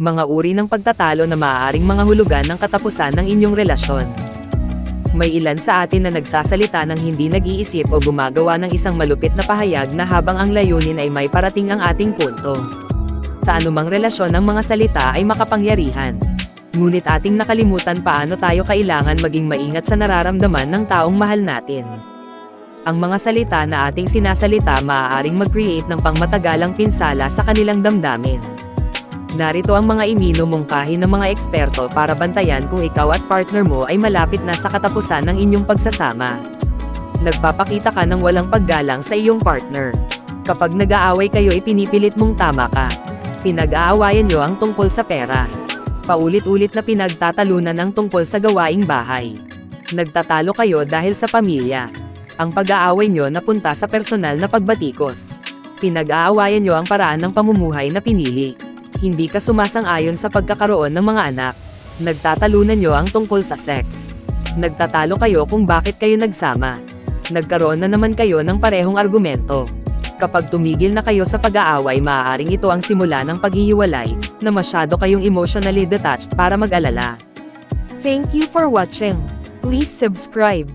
Mga uri ng pagtatalo na maaaring mga hulugan ng katapusan ng inyong relasyon. May ilan sa atin na nagsasalita ng hindi nag-iisip o gumagawa ng isang malupit na pahayag na habang ang layunin ay may parating ang ating punto. Sa anumang relasyon ng mga salita ay makapangyarihan. Ngunit ating nakalimutan paano tayo kailangan maging maingat sa nararamdaman ng taong mahal natin. Ang mga salita na ating sinasalita maaaring mag-create ng pangmatagalang pinsala sa kanilang damdamin. Narito ang mga iminumungkahi ng mga eksperto para bantayan kung ikaw at partner mo ay malapit na sa katapusan ng inyong pagsasama. Nagpapakita ka ng walang paggalang sa iyong partner. Kapag nag-aaway kayo ay pinipilit mong tama ka. Pinag-aawayan nyo ang tungkol sa pera. Paulit-ulit na pinagtatalunan ang tungkol sa gawaing bahay. Nagtatalo kayo dahil sa pamilya. Ang pag-aaway nyo napunta sa personal na pagbatikos. Pinag-aawayan nyo ang paraan ng pamumuhay na pinili. Hindi ka sumasang-ayon sa pagkakaroon ng mga anak. Nagtatalunan nyo ang tungkol sa sex. Nagtatalo kayo kung bakit kayo nagsama. Nagkaroon na naman kayo ng parehong argumento. Kapag tumigil na kayo sa pag-aaway, maaaring ito ang simula ng paghihiwalay, na masyado kayong emotionally detached para mag-alala. Thank you for watching. Please subscribe.